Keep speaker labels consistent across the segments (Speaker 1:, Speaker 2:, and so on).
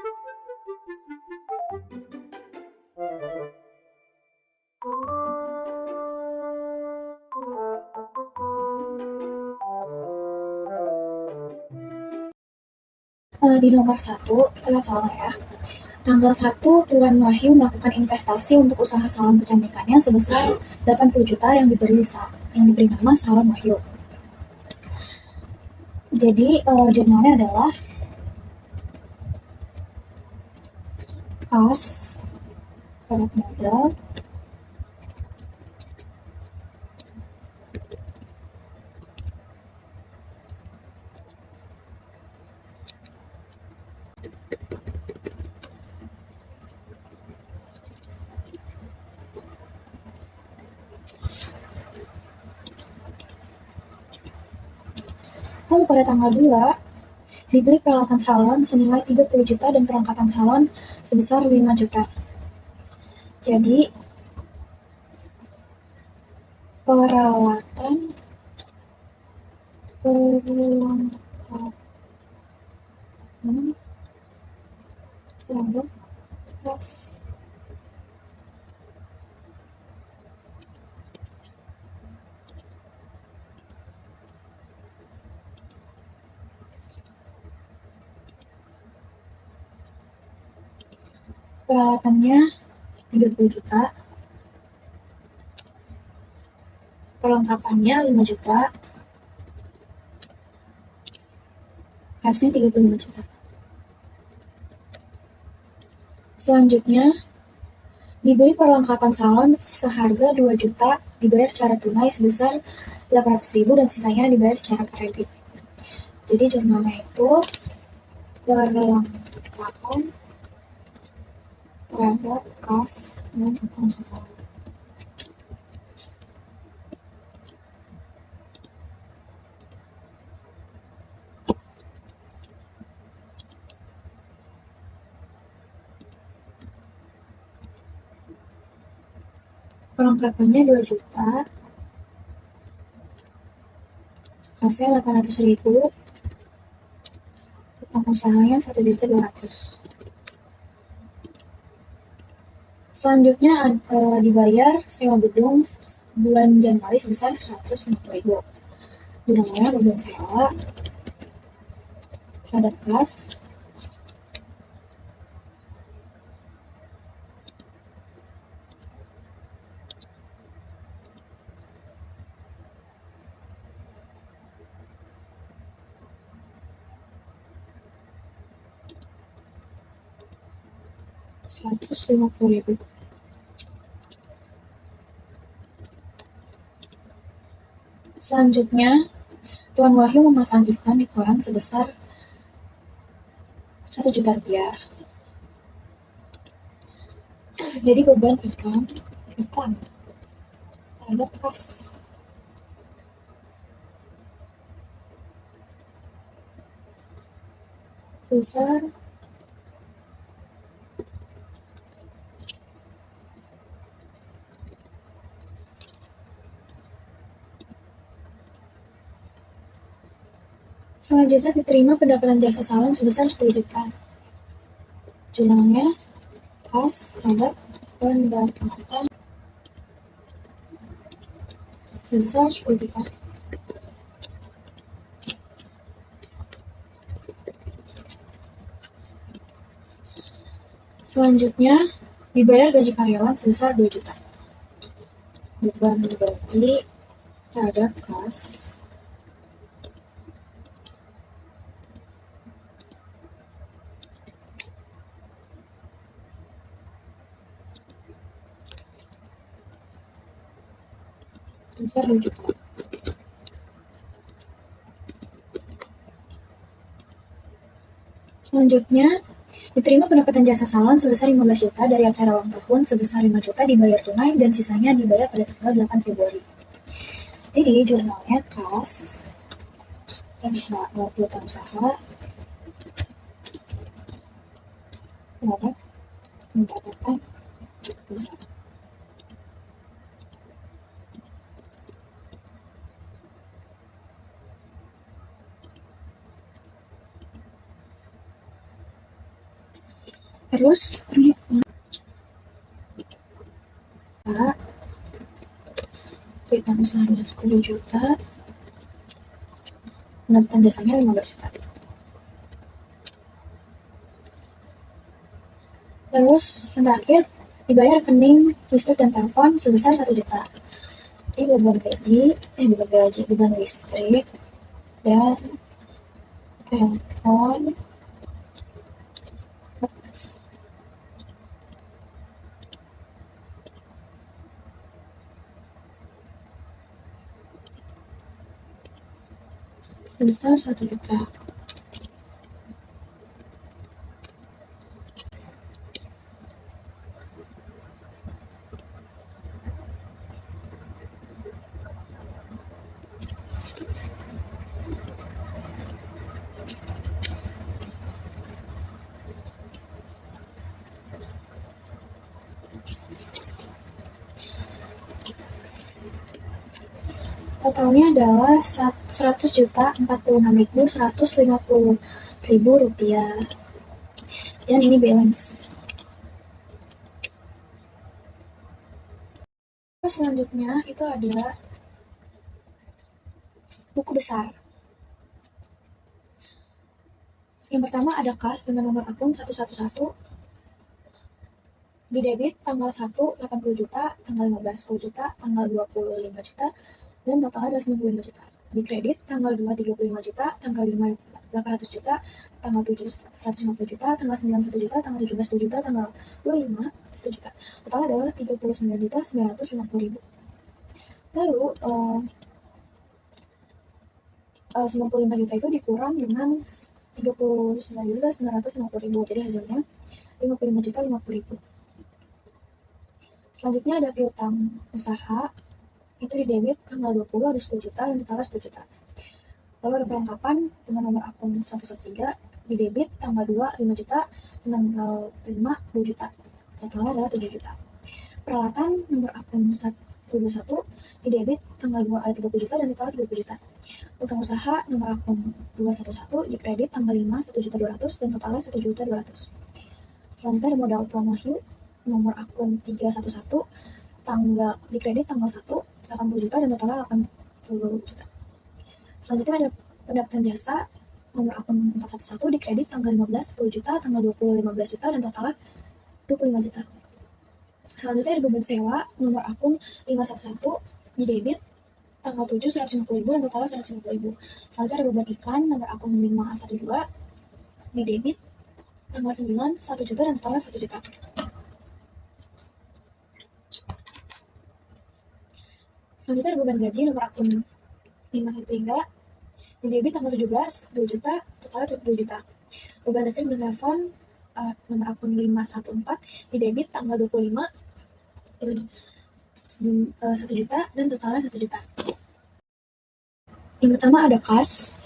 Speaker 1: Di nomor 1, kita lihat soalnya ya. Tanggal 1, Tuan Wahyu melakukan investasi untuk usaha salon kecantikannya sebesar 80 juta yang diberi nama Salon Wahyu. Jadi jurnalnya adalah kas produk modal lalu pada tanggal 2 diberi peralatan salon senilai 30 juta dan perlengkapan salon sebesar 5 juta. Jadi peralatan terhadap kas peralatannya 30 juta, perlengkapannya 5 juta, kasnya 35 juta. Selanjutnya, diberi perlengkapan salon seharga 2 juta dibayar secara tunai sebesar 800.000 dan sisanya dibayar secara kredit. Jadi jurnalnya itu perlengkapan terhadap kas dan utang usaha. Perlengkapannya 2 juta, kasnya 800.000, utang usahanya 1.200.000. Selanjutnya dibayar sewa gedung bulan Januari sebesar 150.000. Jurnalnya bagian sewa terhadap kas Rp150.000. Selanjutnya, Tuan Wahyu memasang iklan di koran sebesar Rp1 juta. Jadi beban iklan terhadap kas sebesar selanjutnya diterima pendapatan jasa salon sebesar 10 juta. Jurnalnya kas terhadap pendapatan sebesar 10 juta. Selanjutnya dibayar gaji karyawan sebesar 2 juta. Beban gaji terhadap kas sebesar 2 juta. Selanjutnya, diterima pendapatan jasa salon sebesar 15 juta dari acara ulang tahun sebesar 5 juta dibayar tunai dan sisanya dibayar pada tanggal 8 Februari. Jadi jurnalnya kas terhadap utang usaha terhadap pendapatan usaha. Terus Vietnam selama 10 juta, pendapatan jasanya 15 juta. Terus yang terakhir, dibayar rekening listrik dan telepon sebesar 1 juta. Jadi beban listrik dan telepon sebesar 1 juta. Totalnya adalah 100.046.150.000 rupiah. Dan ini balance. Terus selanjutnya itu adalah buku besar. Yang pertama ada kas dengan nomor akun 111. Di debit tanggal 1 80 juta, tanggal 15 10 juta, tanggal 25 juta, dan totalnya adalah 95 juta. Di kredit tanggal 2 35 juta, tanggal 5 800 juta, tanggal 7 150 juta, tanggal 9 1 juta, tanggal 17 2 juta, tanggal 25 1 juta. Totalnya adalah 39 juta 950 ribu. Lalu 95 juta itu dikurang dengan 39 juta 950 ribu. Jadi hasilnya 55 juta 50 ribu. Selanjutnya ada piutang usaha, itu di debit tanggal 20 ada 10 juta dan totalnya 10 juta. Lalu ada perlengkapan dengan nomor akun 113, di debit tanggal 2 5 juta dan tanggal 5 2 juta. Totalnya adalah 7 juta. Peralatan nomor akun 121, di debit tanggal 2 ada 30 juta dan totalnya 30 juta. Utang usaha nomor akun 211, di kredit tanggal 5 1 juta 200 dan totalnya 1 juta 200. Selanjutnya ada modal Tuan Wahyu nomor akun 311, tanggal di kredit tanggal 1 80 juta dan totalnya 80 juta. Selanjutnya ada pendapatan jasa nomor akun 411, di kredit tanggal 15 10 juta, tanggal 20 15 juta dan totalnya 25 juta. Selanjutnya ada beban sewa nomor akun 511, di debit tanggal 7 150 ribu dan totalnya 150 ribu. Selanjutnya ada beban iklan nomor akun 512, di debit tanggal 9 1 juta dan totalnya 1 juta. Selanjutnya ada beban gaji nomor akun 513, di debit tanggal 17 2 juta, totalnya 2 juta. Beban listrik dan telepon nomor akun 514, di debit tanggal 25 1 juta dan totalnya 1 juta. Yang pertama ada kas,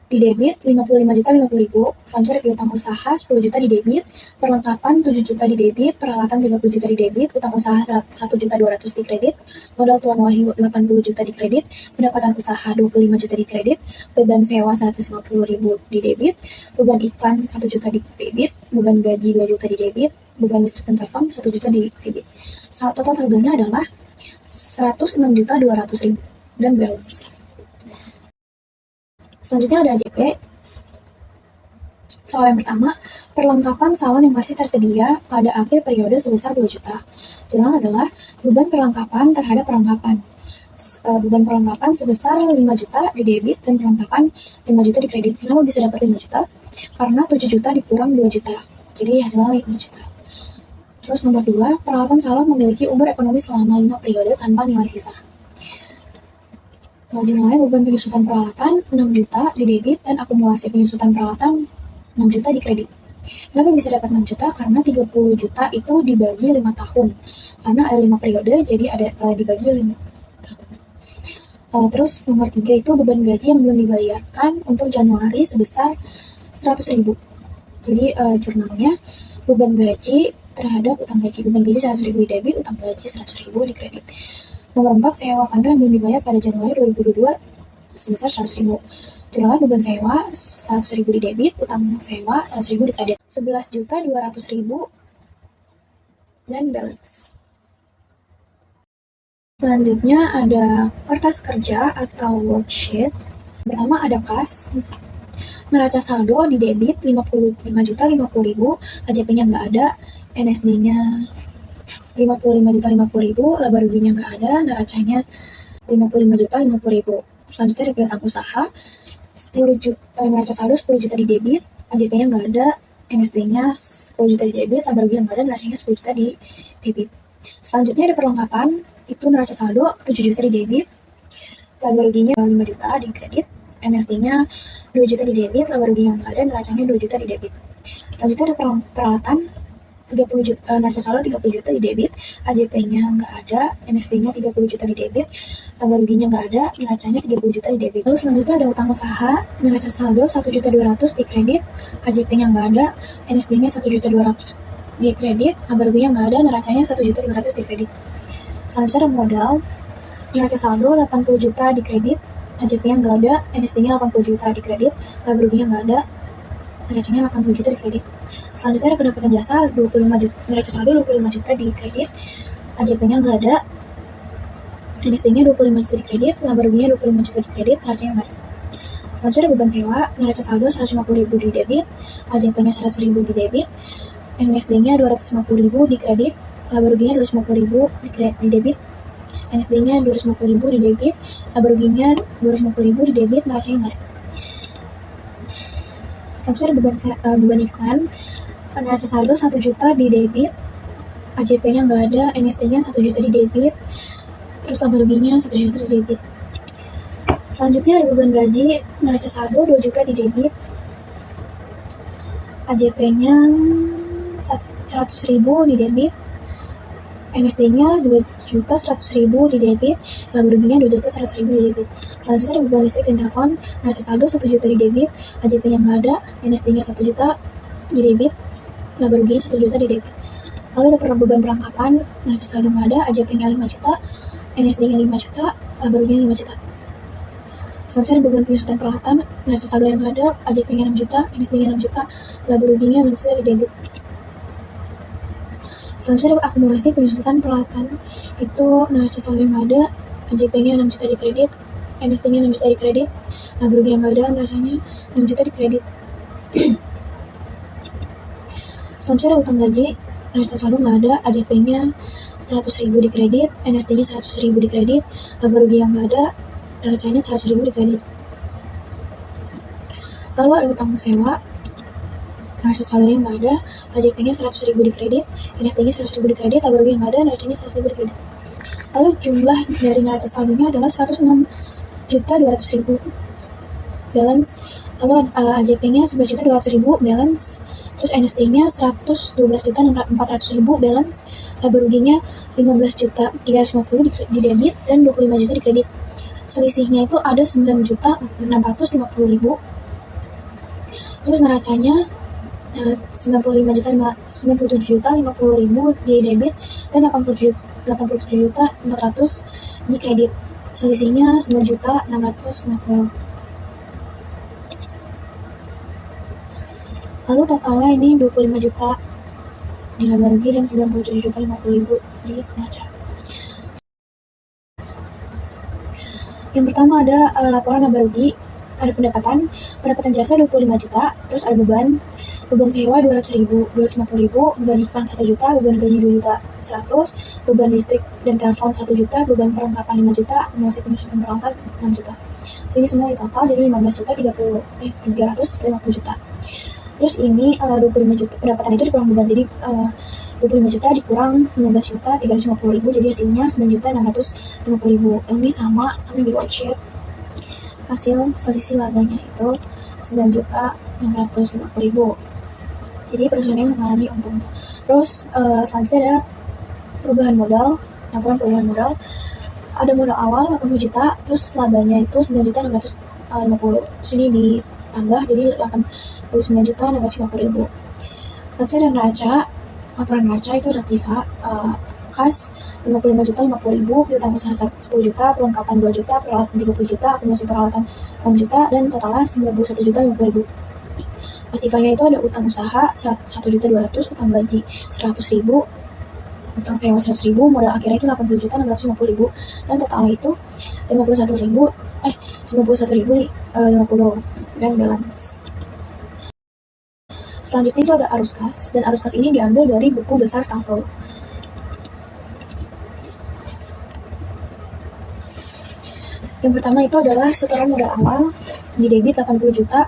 Speaker 1: di debit 55 juta 50 ribu, selanjutnya ada piutang usaha 10 juta di debit, perlengkapan 7 juta di debit, peralatan 30 juta di debit, utang usaha 1 juta 200 di kredit, modal Tuan Wahyu 80 juta di kredit, pendapatan usaha 25 juta di kredit, beban sewa 150 ribu di debit, beban iklan 1 juta di debit, beban gaji 2 juta di debit, beban listrik dan telepon 1 juta di debit. Total saldonya adalah 106 juta 200 ribu dan balance. Selanjutnya ada AJP. Soal yang pertama, perlengkapan salon yang masih tersedia pada akhir periode sebesar 2 juta. Jurnal adalah beban perlengkapan terhadap perlengkapan. Beban perlengkapan sebesar 5 juta di debit dan perlengkapan 5 juta di kredit. Kenapa bisa dapat 5 juta? Karena 7 juta dikurang 2 juta. Jadi hasilnya 5 juta. Terus nomor 2, peralatan salon memiliki umur ekonomi selama 5 periode tanpa nilai sisa. Jurnalnya beban penyusutan peralatan 6 juta di debit dan akumulasi penyusutan peralatan 6 juta di kredit. Kenapa bisa dapat 6 juta? Karena 30 juta itu dibagi 5 tahun. Karena ada 5 periode, jadi ada dibagi 5 tahun. Terus nomor 3 itu beban gaji yang belum dibayarkan untuk Januari sebesar 100 ribu. Jadi jurnalnya beban gaji terhadap utang gaji. Beban gaji 100 ribu di debit, utang gaji 100 ribu di kredit. Nomor 4, sewa kantor yang belum dibayar pada Januari 2022 sebesar 100 ribu. Jumlah beban sewa 100.000 di debit, utang sewa 100.000 di kredit, 11.200.000 dan balance. Selanjutnya ada kertas kerja atau worksheet. Pertama ada kas, neraca saldo di debit 55.050.000, KJP-nya nggak ada, NSD-nya 55.050.000, laba ruginya nggak ada, neracanya 55.050.000. Selanjutnya ada piutang usaha, 10 juta, neraca saldo 10 juta di debit, KJP-nya nggak ada, NSD-nya 10 juta di debit, laba ruginya nggak ada, neracanya 10 juta di debit. Selanjutnya ada perlengkapan, itu neraca saldo 7 juta di debit, laba ruginya 5 juta di kredit, NSD-nya 2 juta di debit, laba ruginya nggak ada, neracanya 2 juta di debit. Selanjutnya ada peralatan, 30 juta, neraca saldo 30 juta di debit, AJP-nya nggak ada, NSD-nya 30 juta di debit, laba ruginya nggak ada, neracanya 30 juta di debit. Lalu selanjutnya ada utang usaha, neraca saldo 1.200.000 di kredit, KJP-nya nggak ada, NSD-nya 1.200.000 di kredit, laba ruginya nggak ada, neracanya 1.200.000 di kredit. Selanjutnya ada modal, neraca saldo 80 juta di kredit, AJP-nya nggak ada, NSD-nya 80 juta di kredit, laba ruginya nggak ada, neracanya 80 juta di kredit. Selanjutnya ada pendapatan jasa 25 juta, neraca saldo 25 juta di kredit, AJP-nya nggak ada, NSD-nya 25 juta di kredit, laba ruginya 25 juta di kredit, neracanya nggak ada. Selanjutnya ada beban sewa, neraca saldo 150.000 di debit, AJP-nya 100.000 di debit, NSD-nya 250.000 di kredit, laba ruginya 250.000 di debit, NSD-nya 250.000 di debit, laba ruginya 250.000 di debit, neracanya nggak ada. Selanjutnya ada beban iklan, neraca saldo 1 juta di debit, AJP-nya nggak ada, NSD-nya 1 juta di debit, terus laba ruginya 1 juta di debit. Selanjutnya ada beban gaji, neraca saldo 2 juta di debit, AJP-nya 100.000 di debit, NSD-nya 2.100.000 di debit, laba ruginya 2.100.000 di debit. Selanjutnya ada beban listrik dan telepon, neraca saldo 1 juta di debit, AJP-nya nggak ada, NSD-nya 1 juta di debit, laba ruginya 1 juta di debit. Lalu ada beban perlengkapan, neraca saldo nggak ada, AJP-nya 5 juta, NSD-nya 5 juta, laba ruginya 5 juta. Selanjutnya ada beban penyusutan peralatan, neraca saldo yang nggak ada, AJP-nya 6 juta, NSD-nya 6 juta, laba ruginya 6 juta di debit. Selanjutnya ada akumulasi penyusutan peralatan, itu neraca saldo yang nggak ada, AJP-nya 6 juta di kredit, NSD-nya 6 juta di kredit, laba rugi yang nggak ada, neracanya 6 juta di kredit. Selanjutnya ada utang gaji, neraca saldo nggak ada, AJP-nya 100.000 di kredit, NSD-nya 100.000 di kredit, laba rugi yang nggak ada, neracanya 100.000 di kredit. Lalu ada utang sewa, neraca saldonya nggak ada, AJP-nya 100.000 di kredit, NSD-nya 100.000 di kredit, laba rugi yang nggak ada, neracanya 100.000 di kredit. Lalu jumlah dari neraca saldonya adalah 106.200.000 balance, lalu AJP-nya 11.200.000 balance, terus NSD-nya 112.400.000 balance, laba ruginya 15.350 di debit dan 25 juta di kredit. Selisihnya itu ada 9.650.000. Terus neracanya 97.050.000 di debit dan 87.400 di kredit. Selisihnya 9.650. Lalu totalnya ini 25 juta di laba rugi dan 97.050.000 di neraca. Yang pertama ada laporan laba rugi, ada pendapatan jasa 25 juta, terus ada beban sewa 200.000, 250.000, beban iklan 1 juta, beban gaji 2 juta 100, beban listrik dan telepon 1 juta, beban perlengkapan 5 juta, akumulasi penyusutan peralatan 6 juta. So, ini semua di total jadi 350 juta. Terus ini 25 juta pendapatan itu dikurang beban, jadi 25 juta dikurang 15 juta 350.000, jadi hasilnya 9.650.000. Ini sama yang di worksheet. Hasil selisih labanya itu 9.650.000. Jadi perusahaan yang mengalami untung. Terus selanjutnya ada perubahan modal, laporan perubahan modal. Ada modal awal 80 juta, terus labanya itu 9.650. Terus ini ditambah jadi 89.650.000. Selanjutnya ada neraca, laporan neraca itu ada aktiva, kas 55 juta 50.000, piutang usaha 10 juta, perlengkapan 2 juta, peralatan 30 juta, akumulasi peralatan 6 juta, dan totalnya 91 juta 50.000. Pasifanya itu ada utang usaha 1.200.000, utang gaji 100.000, utang sewa 100.000, modal akhirnya itu 80 juta 650.000, dan totalnya itu 91.050, dan balance. Selanjutnya itu ada arus kas, dan arus kas ini diambil dari buku besar Staffel. Yang pertama itu adalah setoran modal awal, di debit 80 juta,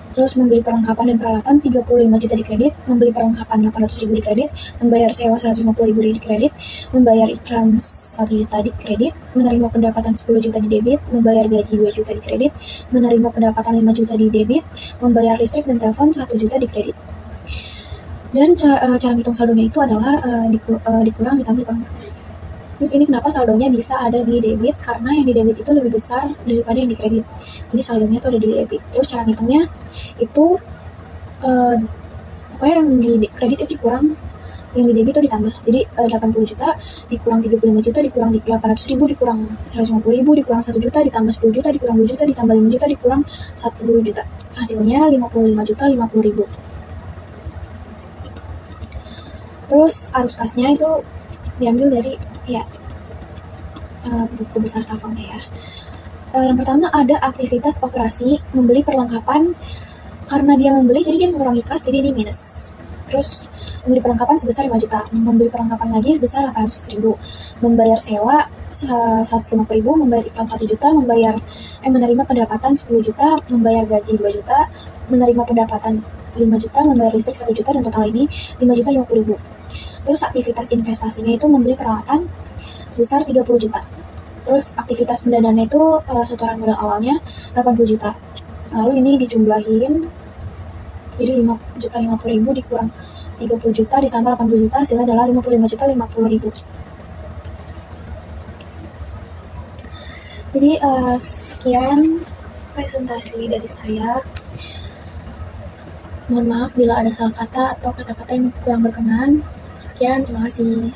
Speaker 1: terus membeli perlengkapan dan peralatan 35 juta di kredit, membeli perlengkapan 800.000 di kredit, membayar sewa 150.000 di kredit, membayar iklan 1 juta di kredit, menerima pendapatan 10 juta di debit, membayar gaji 2 juta di kredit, menerima pendapatan 5 juta di debit, membayar listrik dan telepon 1 juta di kredit. Dan cara ngitung saldonya itu adalah dikurang ditambah dikurang. Terus ini kenapa saldonya bisa ada di debit, karena yang di debit itu lebih besar daripada yang di kredit, jadi saldonya tuh ada di debit. Terus cara ngitungnya itu pokoknya yang di kredit itu dikurang, yang di debit itu ditambah. Jadi 80 juta dikurang 35 juta dikurang 800.000 dikurang 150.000 dikurang 1 juta ditambah 10 juta dikurang 2 juta ditambah 5 juta dikurang 1 juta, hasilnya 55 juta 50.000. Terus arus kasnya itu diambil dari buku besar Staffelnya ya. Yang pertama ada aktivitas operasi membeli perlengkapan, karena dia membeli jadi dia mengurangi kas, jadi ini minus. Terus membeli perlengkapan sebesar 5 juta, membeli perlengkapan lagi sebesar 800.000, membayar sewa 150.000, membayar iklan 1 juta, menerima pendapatan 10 juta, membayar gaji 2 juta, menerima pendapatan 5 juta, membayar listrik 1 juta, dan total ini 5 juta 50.000. Terus aktivitas investasinya itu membeli peralatan sebesar 30 juta. Terus aktivitas pendanaannya itu setoran modal awalnya 80 juta. Lalu ini dijumlahin jadi 5 juta 50.000 dikurang 30 juta ditambah 80 juta, hasilnya adalah 55 juta 50.000. Jadi sekian presentasi dari saya. Mohon maaf bila ada salah kata atau kata-kata yang kurang berkenan. Sekian, terima kasih.